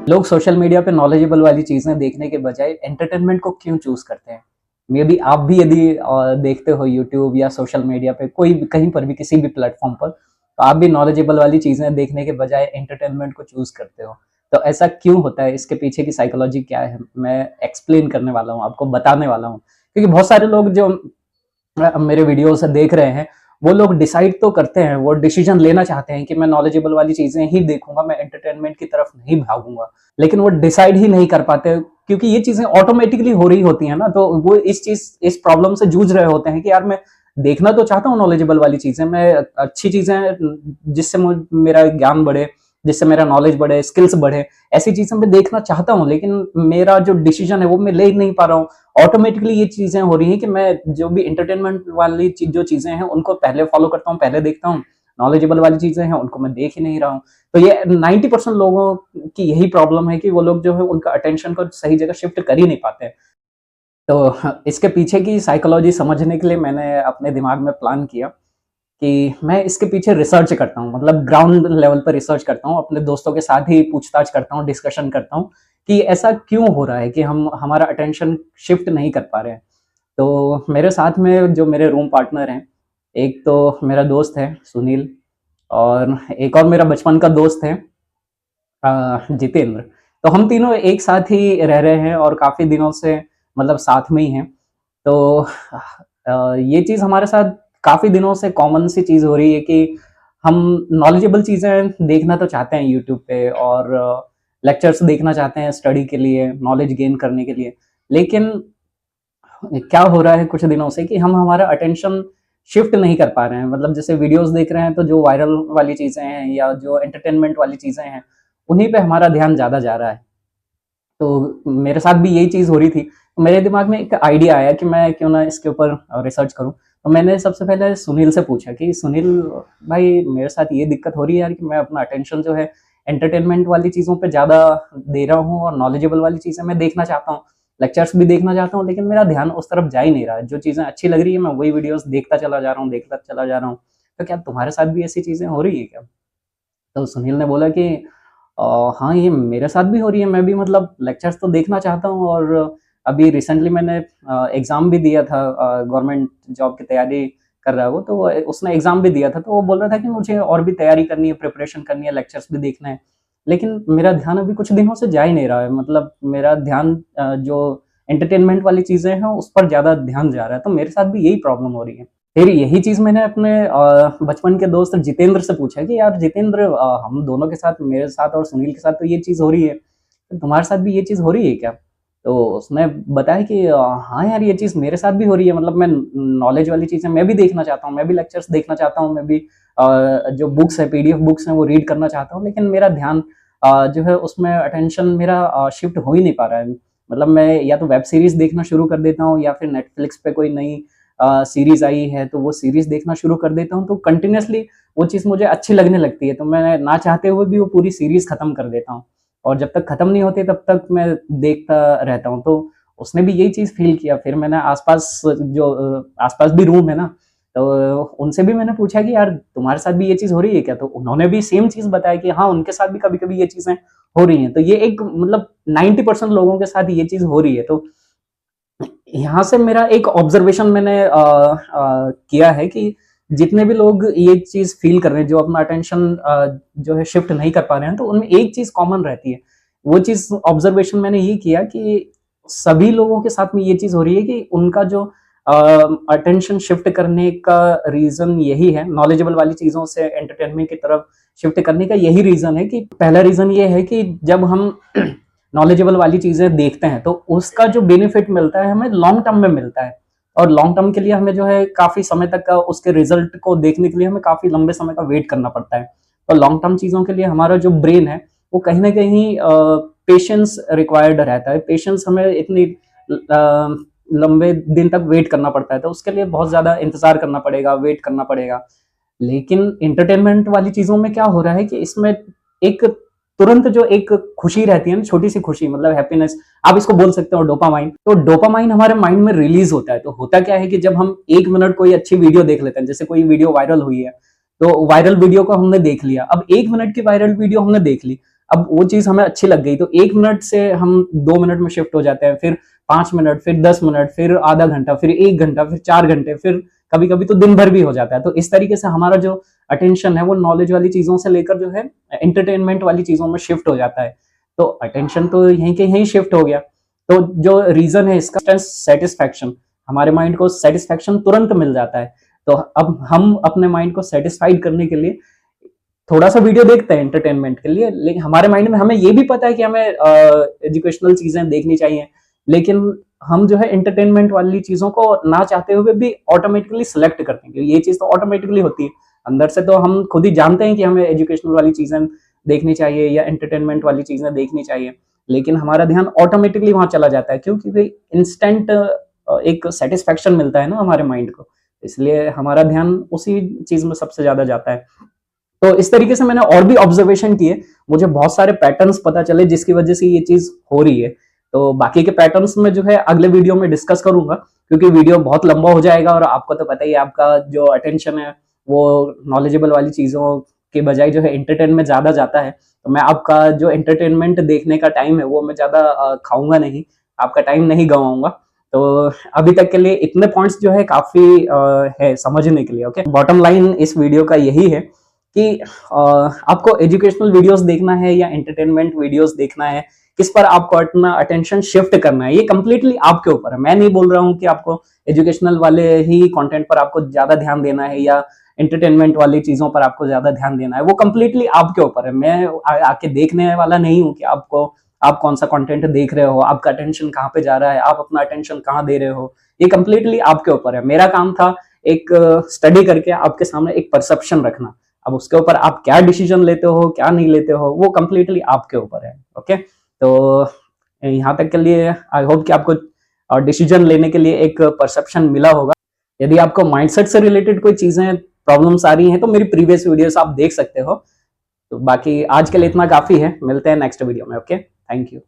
लोग social media पे knowledgeable वाली चीजें देखने के बजाय एंटरटेनमेंट को क्यों चूज करते हैं? मे बी आप भी यदि देखते हो यूट्यूब या सोशल मीडिया पे कोई भी कहीं पर भी किसी भी प्लेटफॉर्म पर, तो आप भी नॉलेजेबल वाली चीजें देखने के बजाय एंटरटेनमेंट को चूज करते हो। तो ऐसा क्यों होता है? इसके पीछे की साइकोलॉजी क्या है? मैं एक्सप्लेन करने वाला हूँ, आपको बताने वाला हूँ। क्योंकि बहुत सारे लोग जो मेरे वीडियो से देख रहे हैं, वो लोग डिसाइड तो करते हैं, वो डिसीजन लेना चाहते हैं कि मैं नॉलेजेबल वाली चीजें ही देखूंगा, मैं एंटरटेनमेंट की तरफ नहीं भागूंगा, लेकिन वो डिसाइड ही नहीं कर पाते क्योंकि ये चीजें ऑटोमेटिकली हो रही होती है ना। तो वो इस प्रॉब्लम से जूझ रहे होते हैं कि यार मैं देखना तो चाहता हूँ नॉलेजेबल वाली चीजें, मैं अच्छी चीजें जिससे मेरा ज्ञान बढ़े, जिससे मेरा नॉलेज बढ़े, स्किल्स बढ़े, ऐसी चीजें मैं देखना चाहता हूँ, लेकिन मेरा जो डिसीजन है वो मैं ले नहीं पा रहा हूँ। ऑटोमेटिकली ये चीजें हो रही हैं कि मैं जो भी एंटरटेनमेंट वाली जो चीजें हैं उनको पहले फॉलो करता हूँ, पहले देखता हूँ, नॉलेजेबल वाली चीजें हैं उनको मैं देख ही नहीं रहा हूँ। तो ये 90% लोगों की यही प्रॉब्लम है कि वो लोग जो है उनका अटेंशन को सही जगह शिफ्ट कर ही नहीं पाते। तो इसके पीछे की साइकोलॉजी समझने के लिए मैंने अपने दिमाग में प्लान किया कि मैं इसके पीछे रिसर्च करता हूँ, मतलब ग्राउंड लेवल पर रिसर्च करता हूँ, अपने दोस्तों के साथ ही पूछताछ करता हूँ, डिस्कशन करता हूँ कि ऐसा क्यों हो रहा है कि हम हमारा अटेंशन शिफ्ट नहीं कर पा रहे हैं। तो मेरे साथ में जो मेरे रूम पार्टनर हैं, एक तो मेरा दोस्त है सुनील, और एक और मेरा बचपन का दोस्त है जितेंद्र। तो हम तीनों एक साथ ही रह रहे हैं और काफ़ी दिनों से मतलब साथ में ही हैं। तो ये चीज़ हमारे साथ काफ़ी दिनों से कॉमन सी चीज़ हो रही है कि हम नॉलेजेबल चीज़ें देखना तो चाहते हैं यूट्यूब पे, और लेक्चर्स देखना चाहते हैं स्टडी के लिए, नॉलेज गेन करने के लिए। लेकिन क्या हो रहा है कुछ दिनों से कि हम हमारा अटेंशन शिफ्ट नहीं कर पा रहे हैं। मतलब जैसे वीडियोस देख रहे हैं तो जो वायरल वाली चीज़ें हैं या जो एंटरटेनमेंट वाली चीज़ें हैं, उन्हीं पे हमारा ध्यान ज़्यादा जा रहा है। तो मेरे साथ भी यही चीज़ हो रही थी। तो मेरे दिमाग में एक आइडिया आया कि मैं क्यों ना इसके ऊपर रिसर्च करूँ। तो मैंने सबसे पहले सुनील से पूछा कि सुनील भाई, मेरे साथ ये दिक्कत हो रही है यार कि मैं अपना अटेंशन जो है एंटरटेनमेंट वाली चीज़ों पे ज़्यादा दे रहा हूँ और नॉलेजेबल वाली चीज़ें मैं देखना चाहता हूँ, लेक्चर्स भी देखना चाहता हूँ, लेकिन मेरा ध्यान उस तरफ जा ही नहीं रहा है। जो चीज़ें अच्छी लग रही है मैं वही वीडियोज़ देखता चला जा रहा हूँ, देखता चला जा रहा हूँ। तो क्या तुम्हारे साथ भी ऐसी चीज़ें हो रही है क्या? तो सुनील ने बोला कि हाँ, ये मेरे साथ भी हो रही है, मैं भी मतलब लेक्चर्स तो देखना चाहता हूँ, और अभी रिसेंटली मैंने एग्ज़ाम भी दिया था, गवर्नमेंट जॉब की तैयारी कर रहा है वो, तो उसने एग्ज़ाम भी दिया था, तो वो बोल रहा था कि मुझे और भी तैयारी करनी है, प्रिपरेशन करनी है, लेक्चर्स भी देखने हैं। लेकिन मेरा ध्यान अभी कुछ दिनों से जा ही नहीं रहा है, मतलब मेरा ध्यान जो एंटरटेनमेंट वाली चीज़ें हैं, उस पर ज़्यादा ध्यान जा रहा है, तो मेरे साथ भी यही प्रॉब्लम हो रही है। फिर यही चीज़ मैंने अपने बचपन के दोस्त जितेंद्र से पूछा कि यार जितेंद्र, हम दोनों के साथ, मेरे साथ और सुनील के साथ तो ये चीज़ हो रही है, तो तुम्हारे साथ भी ये चीज़ हो रही है क्या? तो उसने बताया कि हाँ यार, ये चीज़ मेरे साथ भी हो रही है, मतलब मैं नॉलेज वाली चीज़ें मैं भी देखना चाहता हूँ, मैं भी लेक्चर्स देखना चाहता हूँ, मैं भी जो बुक्स है, पीडीएफ बुक्स हैं वो रीड करना चाहता हूँ, लेकिन मेरा ध्यान जो है उसमें अटेंशन मेरा शिफ्ट हो ही नहीं पा रहा है। मतलब मैं या तो वेब सीरीज़ देखना शुरू कर देता हूँ या फिर नेटफ्लिक्स पे कोई नई सीरीज आई है तो वो सीरीज देखना शुरू कर देता हूँ, तो कंटिन्यूअसली वो चीज़ मुझे अच्छी लगने लगती है, तो मैं ना चाहते हुए भी वो पूरी सीरीज खत्म कर देता हूँ, और जब तक खत्म नहीं होती तब तक मैं देखता रहता हूँ। तो उसने भी यही चीज़ फील किया। फिर मैंने आसपास जो आसपास भी रूम है ना, तो उनसे भी मैंने पूछा कि यार तुम्हारे साथ भी ये चीज़ हो रही है क्या? तो उन्होंने भी सेम चीज़ बताया कि हाँ, उनके साथ भी कभी कभी ये चीज़ें हो रही हैं। तो ये एक मतलब 90% लोगों के साथ ये चीज़ हो रही है। तो यहाँ से मेरा एक ऑब्जर्वेशन मैंने किया है कि जितने भी लोग ये चीज़ फ़ील कर रहे हैं, जो अपना अटेंशन जो है शिफ्ट नहीं कर पा रहे हैं, तो उनमें एक चीज़ कॉमन रहती है। वो चीज़ ऑब्जर्वेशन मैंने ये किया कि सभी लोगों के साथ में ये चीज़ हो रही है कि उनका जो अटेंशन शिफ्ट करने का रीज़न यही है, नॉलेजेबल वाली चीज़ों से एंटरटेनमेंट की तरफ शिफ्ट करने का यही रीज़न है कि पहला रीज़न ये है कि जब हम नॉलेजेबल वाली चीज़ें देखते हैं, तो उसका जो बेनिफिट मिलता है हमें लॉन्ग टर्म में मिलता है, और लॉन्ग टर्म के लिए हमें जो है काफ़ी समय तक का उसके रिजल्ट को देखने के लिए हमें काफ़ी लंबे समय का वेट करना पड़ता है। तो लॉन्ग टर्म चीज़ों के लिए हमारा जो ब्रेन है, वो कहीं न कहीं पेशेंस रिक्वायर्ड रहता है। पेशेंस हमें इतनी लंबे दिन तक वेट करना पड़ता है, तो उसके लिए बहुत ज़्यादा इंतज़ार करना पड़ेगा, वेट करना पड़ेगा। लेकिन एंटरटेनमेंट वाली चीज़ों में क्या हो रहा है कि इसमें एक तुरंत जो एक खुशी रहती है ना, छोटी-सी खुशी, मतलब हैप्पीनेस, आप इसको बोल सकते हो डोपामाइन। तो डोपामाइन हमारे माइंड में रिलीज़ होता है। तो होता क्या है कि जब हम 1 मिनट कोई अच्छी वीडियो देख लेते हैं, जैसे कोई वीडियो वायरल हुई है, तो वायरल वीडियो को हमने देख लिया। अब 1 मिनट की वायरल वीडियो हमने देख ली। अब वो चीज हमें अच्छी लग गई तो 1 मिनट से हम 2 मिनट में शिफ्ट हो जाते हैं, फिर 5 मिनट, फिर 10 मिनट, फिर आधा घंटा, फिर 1 घंटा, फिर 4 घंटे, फिर कभी कभी तो दिन भर भी हो जाता है। तो इस तरीके से हमारा जो अटेंशन है वो नॉलेज वाली चीजों से लेकर जो है एंटरटेनमेंट वाली चीजों में शिफ्ट हो जाता है। तो अटेंशन तो यहीं के यहीं शिफ्ट हो गया। तो जो रीजन है इसका सेटिस्फैक्शन, हमारे माइंड को सेटिस्फैक्शन तुरंत मिल जाता है। तो अब हम अपने माइंड को सेटिस्फाइड करने के लिए थोड़ा सा वीडियो देखते हैं एंटरटेनमेंट के लिए, लेकिन हमारे माइंड में हमें ये भी पता है कि हमें एजुकेशनल चीजें देखनी चाहिए, लेकिन हम जो है एंटरटेनमेंट वाली चीजों को ना चाहते हुए भी ऑटोमेटिकली सिलेक्ट करते हैं, क्योंकि ये चीज तो ऑटोमेटिकली होती है अंदर से। तो हम खुद ही जानते हैं कि हमें एजुकेशनल वाली चीजें देखनी चाहिए या एंटरटेनमेंट वाली चीजें देखनी चाहिए, लेकिन हमारा ध्यान ऑटोमेटिकली वहां चला जाता है, क्योंकि इंस्टेंट एक सेटिस्फेक्शन मिलता है ना हमारे माइंड को, इसलिए हमारा ध्यान उसी चीज में सबसे ज्यादा जाता है। तो इस तरीके से मैंने और भी ऑब्जर्वेशन किए, मुझे बहुत सारे पैटर्न्स पता चले जिसकी वजह से ये चीज हो रही है। तो बाकी के पैटर्न्स में जो है अगले वीडियो में डिस्कस करूंगा, क्योंकि वीडियो बहुत लंबा हो जाएगा और आपको तो पता ही है आपका जो अटेंशन है वो नॉलेजेबल वाली चीजों के बजाय जो है एंटरटेनमेंट में ज्यादा जाता है। तो मैं आपका जो एंटरटेनमेंट देखने का टाइम है वो मैं ज्यादा खाऊंगा नहीं, आपका टाइम नहीं गंवाऊंगा। तो अभी तक के लिए इतने पॉइंट्स जो है काफी है समझने के लिए। ओके, बॉटम लाइन इस वीडियो का यही है कि आपको एजुकेशनल वीडियोस देखना है या एंटरटेनमेंट वीडियोस देखना है, किस पर आपको अपना अटेंशन शिफ्ट करना है, ये कंप्लीटली आपके ऊपर है। मैं नहीं बोल रहा हूं कि आपको एजुकेशनल वाले ही कंटेंट पर आपको ज्यादा ध्यान देना है या एंटरटेनमेंट वाली चीजों पर आपको ज्यादा ध्यान देना है, वो कंप्लीटली आपके ऊपर है। मैं आके देखने वाला नहीं हूं कि आप कौन सा कंटेंट देख रहे हो, आपका अटेंशन कहाँ पे जा रहा है, आप अपना अटेंशन कहाँ दे रहे हो, ये कंप्लीटली आपके ऊपर है। मेरा काम था एक स्टडी करके आपके सामने एक परसेप्शन रखना। अब उसके ऊपर आप क्या डिसीजन लेते हो क्या नहीं लेते हो वो कंप्लीटली आपके ऊपर है। ओके, तो यहाँ तक के लिए आई होप कि आपको डिसीजन लेने के लिए एक परसेप्शन मिला होगा। यदि आपको माइंडसेट से रिलेटेड कोई चीजें प्रॉब्लम्स आ रही हैं तो मेरी प्रीवियस वीडियोस आप देख सकते हो। तो बाकी आज के लिए इतना काफी है, मिलते हैं नेक्स्ट वीडियो में। Okay, thank you.